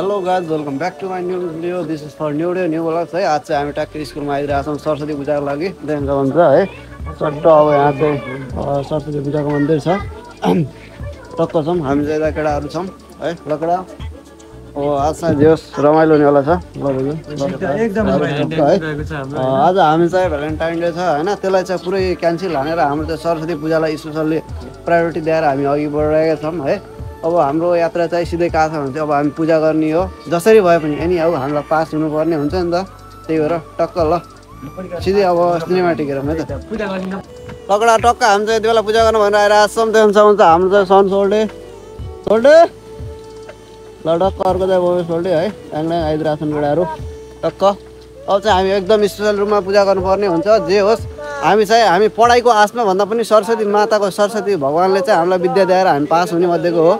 Hello guys welcome back to my new video this is for new day new blogs है। आज चाहिँ हामी ट्याक्कै स्कुलमा आइरहेको छौँ सरस्वती पूजाको लागि देखिन्छ भन्छ है। सट्ट अब यहाँ चाहिँ सरस्वती पूजाको मन्दिर छ टक्क छौँ हामी चाहिँ यता केटाहरू छौँ है। ल केटा अब आज चाहिँ जोस् रमाइलो हुनेवाला छ आज हामी चाहिँ भ्यालेन्टाइन डे छ होइन, त्यसलाई चाहिँ पुरै क्यान्सल हानेर हाम्रो चाहिँ सरस्वती पूजालाई स्पेसल्ली प्रायोरिटी दिएर हामी अघि बढिरहेका छौँ है। अब हाम्रो यात्रा चाहिँ सिधै कहाँ छ भने चाहिँ अब हामी पूजा गर्ने हो जसरी भए पनि एनी हाउ हामीलाई पास हुनुपर्ने हुन्छ नि त, त्यही भएर टक्क ल सिधै अब सिनेमा टिकेर है त टक्कडा टक्क हामी चाहिँ यति बेला पूजा गर्नु भनेर आइरहेको छौँ। त्यो हुन्छ हाम्रो चाहिँ सन सोल्डे सोल्डे ल टक्क अर्को चाहिँ भयो सोल्डे है ट्याङट्याङ आइदिरहेको छन् केटाहरू टक्क। अब चाहिँ हामी एकदम स्पेसल रूपमा पूजा गर्नुपर्ने हुन्छ जे होस्। हामी पढाइको आशमा भन्दा पनि सरस्वती माताको सरस्वती भगवान्ले चाहिँ हामीलाई विद्या दिएर हामी पास हुने मध्येको हो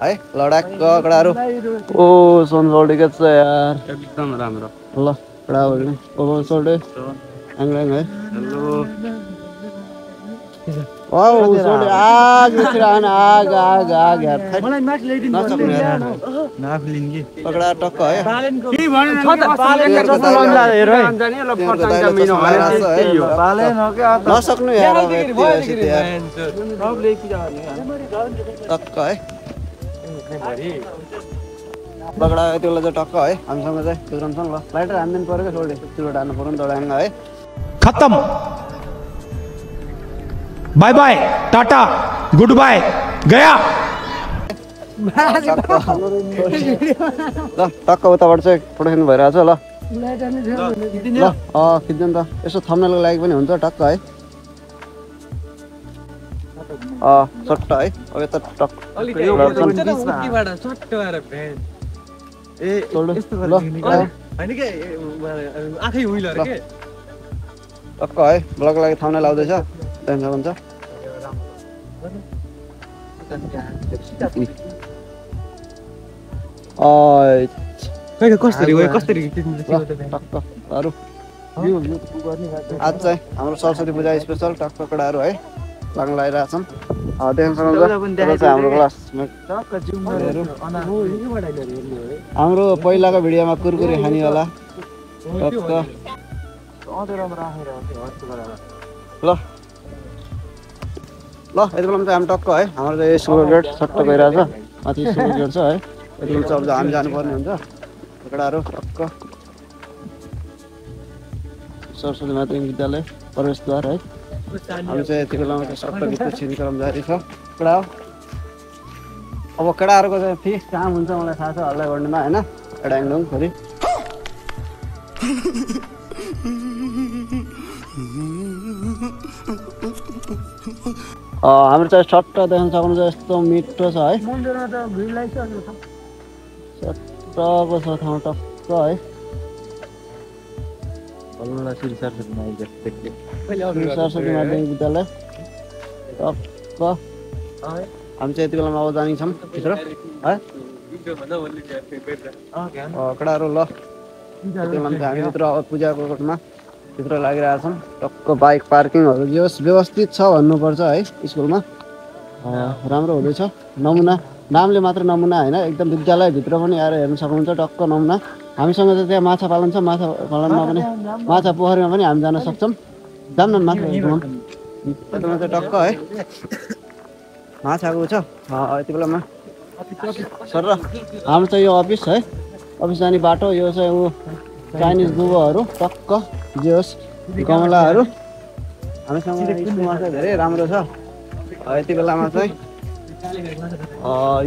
है। लडाक कडाहरू ओ सोन सोल्डे के छ यार एकदम राम्रो ल कडाहरू ओ सोल्डे आङलाङ है हेलो वाउ सोल्डे आग निस्किरहन आग आग आग यार मलाई माथि ल्याइदिनु नसक्नु यार नाफ लिन्गी पकडा टक्क है के भने पालेन जस्तो लन्जा हेर है जाने ल फर्स्ट मिनो त्यही हो पालेन हो के नसक्नु यार सब लेखि जाने टक्क है पकडा यति बेला चाहिँ टक्क है हामीसँग चाहिँ बिग्रम छ ल लाइटर हान्दिनु पर्यो के सोल्डे चुरोट हान्नु पर्यो नि दडाङ है। खत्म बाय बाय टाटा गुड बाय गया ल टक्क उताबाट चाहिँ फोटो खिच्नु भइरहेको छ ल ल खिच्नु नि त यसो थम्बनेलको लागि पनि हुन्छ टक्क है सट्ट है अब यता टक्क टक्क है ब्लगको लागि थम्बनेल आउँदैछ भन्छ आज चाहिँ हाम्रो सरस्वती पूजा स्पेसल टक्क कडाहरू है लाग्न लगाइरहेको छौँ देख्न हाम्रो क्लासमेट हाम्रो पहिलाको भिडियोमा कुरकुरे खानेवाला ल ल यति बेला चाहिँ हामी टक्क है हाम्रो चाहिँ स्कुल गेट सट्ट गइरहेको छ माथि स्कुल गेट छ है यति बेला चाहिँ अब हामी जानुपर्ने हुन्छ केटाहरू टक्क सरस्वती माध्यमिक विद्यालय प्रवेशद्वार है। हामी चाहिँ यति बेलामा चाहिँ सट्ट भित्र छिर्ने क्रम जारी छ केटा हो। अब केटाहरूको चाहिँ फिक्स काम हुन्छ मलाई थाहा छ हल्ला गर्नेमा होइन एडाङडुङ फेरि हाम्रो चाहिँ सट्ट देख्न सक्नुहुन्छ यस्तो मिठो छ है सट्टको छ ठाउँ टक्क है सरस्वती माध्यमिक विद्यालय टक्क हामी चाहिँ यति बेलामा अब जाने छौँ भित्र है केटाहरू ल हामी भित्र अब पूजाको कोठमा भित्र लागिरहेको छौँ टक्क बाइक पार्किङहरू जस व्यवस्थित छ भन्नुपर्छ है स्कुलमा राम्रो हुँदैछ नमुना नामले मात्र नमुना होइन एकदम विद्यालयभित्र पनि आएर हेर्न सक्नुहुन्छ टक्क नमुना। हामीसँग चाहिँ त्यहाँ माछा पालन छ माछा पालनमा पनि माछा पोखरीमा पनि हामी जान सक्छौँ जान्न माछा चाहिँ टक्क है माछाको छ यति बेलामा सर र हाम्रो चाहिँ यो अफिस है अफिस जाने बाटो यो चाहिँ ऊ चाइनिज दुबोहरू टक्क जे होस् गमलाहरू हामीसँग स्कुलमा चाहिँ धेरै राम्रो छ यति बेलामा चाहिँ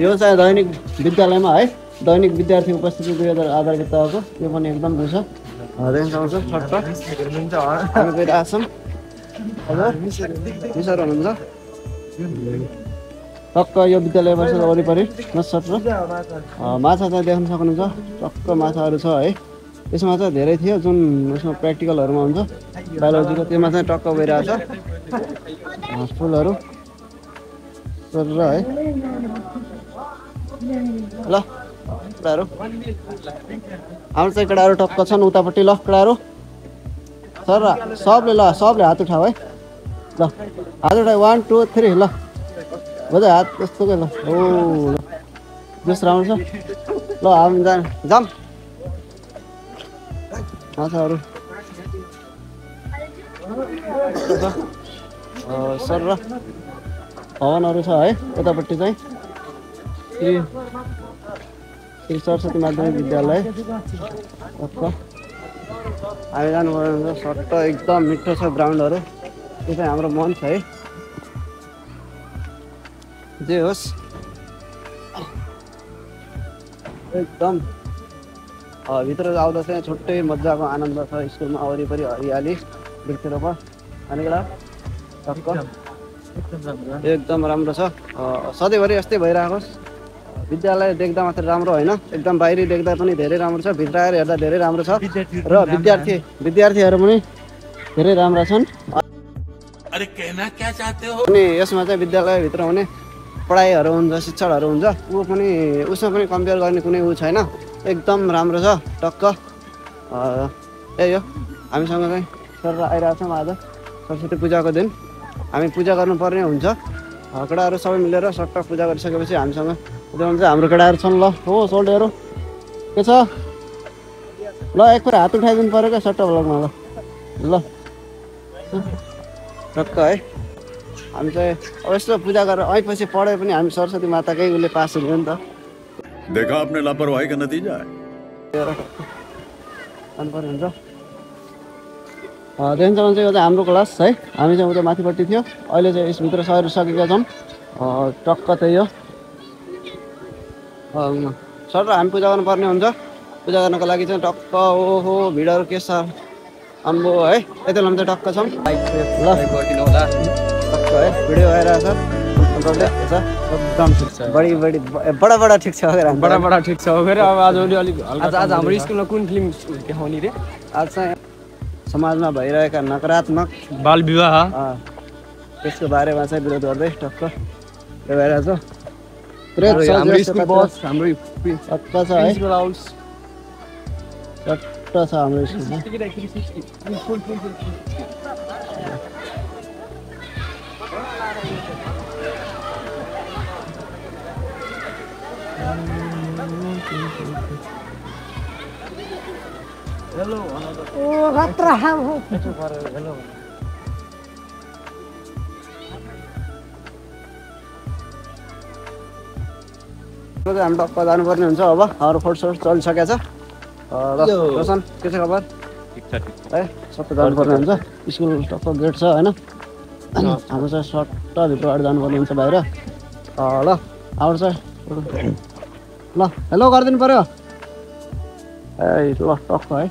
यो चाहिँ दैनिक विद्यालयमा है दैनिक विद्यार्थी उपस्थिति 2000 आधार किताबको त्यो पनि एकदम दुई छ हामी गइरहेको छौँ मिसर हुनुहुन्छ टक्क यो विद्यालय वर्ष वरिपरि नसट्र माछा चाहिँ देख्न सक्नुहुन्छ टक्क माछाहरू छ है। यसमा चाहिँ धेरै थियो जुन यसमा प्र्याक्टिकलहरूमा हुन्छ बायोलोजीको त्यसमा चाहिँ टक्क गइरहेको छ फुलहरू सर है ल केटाहरू हाम्रो चाहिँ केटाहरू टक्क छन् उतापट्टि ल केटाहरू सर सबले हात उठाऊ है ल हात उठाऊ 1 2 3 ल बजा हात कस्तो के ल ओ जस राम्रो छ ल हामी जाम माछाहरू सर र भवनहरू छ है यतापट्टि चाहिँ श्री सरस्वती माध्यमिक विद्यालय हामी जानुपर्ने हुन्छ सट्ट एकदम मिठो छ ग्राउन्डहरू त्यो चाहिँ हाम्रो मन छ है जे होस् एकदम भित्र आउँदा चाहिँ छुट्टै मजाको आनन्द छ स्कुलमा वरिपरि हरियाली वृक्षरोपण अनि बेला टक्क एकदम राम्रो छ सधैँभरि यस्तै भइरहेकोस् विद्यालय देख्दा मात्र राम्रो होइन एकदम बाहिरी देख्दा पनि धेरै राम्रो छ भित्र आएर हेर्दा धेरै राम्रो छ र विद्यार्थीहरू पनि धेरै राम्रा छन् अनि यसमा चाहिँ विद्यालयभित्र हुने पढाइहरू हुन्छ शिक्षणहरू हुन्छ उसमा पनि कम्पेयर गर्ने कुनै छैन एकदम राम्रो छ टक्क यही हो हामीसँग चाहिँ सर आइरहेको छौँ आज सरस्वती पूजाको दिन हामी पूजा गर्नुपर्ने हुन्छ केटाहरू सबै मिलेर सट्ट पूजा गरिसकेपछि हामीसँग पूजा हुन्छ हाम्रो केटाहरू छन् ल हो सोल्डहरू के छ ल एक फेरि हात उठाइदिनु पऱ्यो क्या सट्ट ब्लगमा ल टक्क है हामी चाहिँ अब यस्तो पूजा गरेर ऐपछि पढे पनि हामी सरस्वती माताकै उसले पास हुन्थ्यो नि त देखा आपने लापरवाही का नतीजा है अन्पर्ने हुन्छ त्यसमा चाहिँ यो चाहिँ हाम्रो क्लास है हामी चाहिँ उता माथिपट्टि थियो अहिले चाहिँ यसभित्र सकेका छौँ टक्क त्यही हो सर हामी पूजा गर्नुपर्ने हुन्छ पूजा गर्नको लागि चाहिँ टक्क ओहो भिडहरू के छ आम्बो है यति बेला चाहिँ टक्क छौँ ल टक्क है भिडियो आइरहेको छ एकदम ठिक छ बडा ठिक छ बडा ठिक छ फेरि अब आज हाम्रो स्कुलमा कुन फिल्म देखाउने रे आज चाहिँ समाजमा भइरहेका नकारात्मक बाल विवाह त्यसको बारेमा चाहिँ विरोध गर्दै टक्क त्यो भइरहेछ हाम्रो स्कुल बस हाम्रो टक्क छ है टक्क छ हाम्रो स्कुलमा हेलो ओ खतरा हो हेलो हामी टक्क जानुपर्ने हुन्छ अब हाम्रो फोटोसोट चलिसकेको छ रोशन के छ खबर है सबै जानुपर्ने हुन्छ स्कुल टक्क गेट छ होइन हाम्रो चाहिँ सट्ट भित्रबाट जानुपर्ने हुन्छ बाहिर ल हाम्रो चाहिँ ल हेलो गरिदिनु पऱ्यो ए ल टक्क है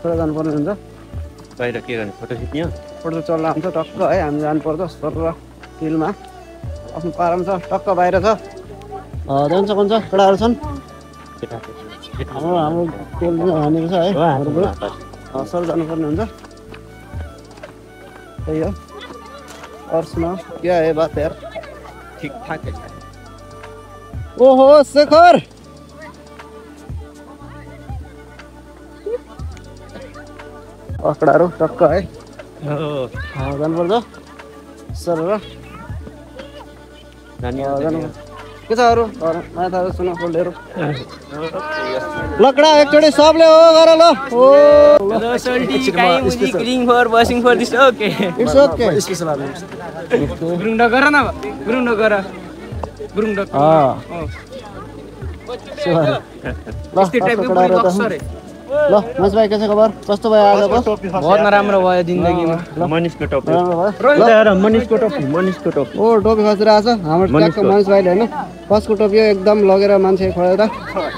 पुरा जानुपर्ने हुन्छ बाहिर के गर्ने फोटो खिच्ने फोटो चल्ला हुन्छ टक्क है हामी जानुपर्छ सर र फिल्डमा आफ्नो पारामा छ टक्क बाहिर छ जान्छ कन्छ केटाहरू छन् हाम्रो तेल हानेको छ है सर जानुपर्ने हुन्छ त्यही हो और सुनाओ क्या है बात यार ठीक ठाक है ओहो शेखर केटाहरू टक्क है जानुपर्छ सर र के छ अरू माथाहरू सुन फोल्डहरू लकडा एकचोटि सबले हो गर ल ओ इट्स ओके गुरुङ गर न गुरुङ गर गुरुङ ल ल महेश भाइ के छ खबर कस्तो भयो आजको बहुत नराम्रो भयो जिन्दगीमा मनिषको टोपी ओ टोपी खसिरहेको छ हाम्रो ट्याकको मनिष भाइले होइन कसको टोपी हो एकदम लगेर मान्छे खोलेर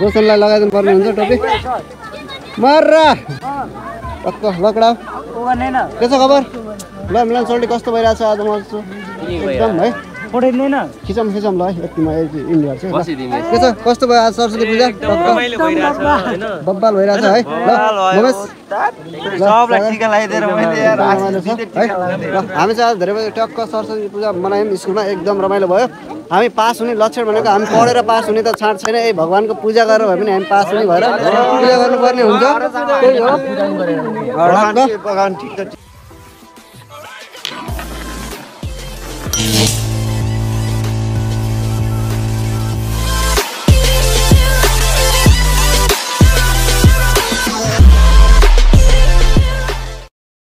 रोशनलाई लगाइदिनु पर्ने हुन्छ टोपी मर्रा टक्क लकडा के छ खबर ल मिलन सोल्टी कस्तो भइरहेको छ आज म एकदम है खिचौँ ल यतिमा इन्डिया चाहिँ के छ कस्तो भयो आज सरस्वती पूजा बब्बाल भइरहेछ है हामी चाहिँ आज धेरै बजी टक्क सरस्वती पूजा मनायौँ स्कुलमा एकदम रमाइलो भयो हामी पास हुने लक्षण भनेको हामी पढेर पास हुने त छाँट छैन यही भगवान्को पूजा गरेर भए पनि हामी पास हुने भएर पूजा गर्नुपर्ने हुन्छ त्यही हो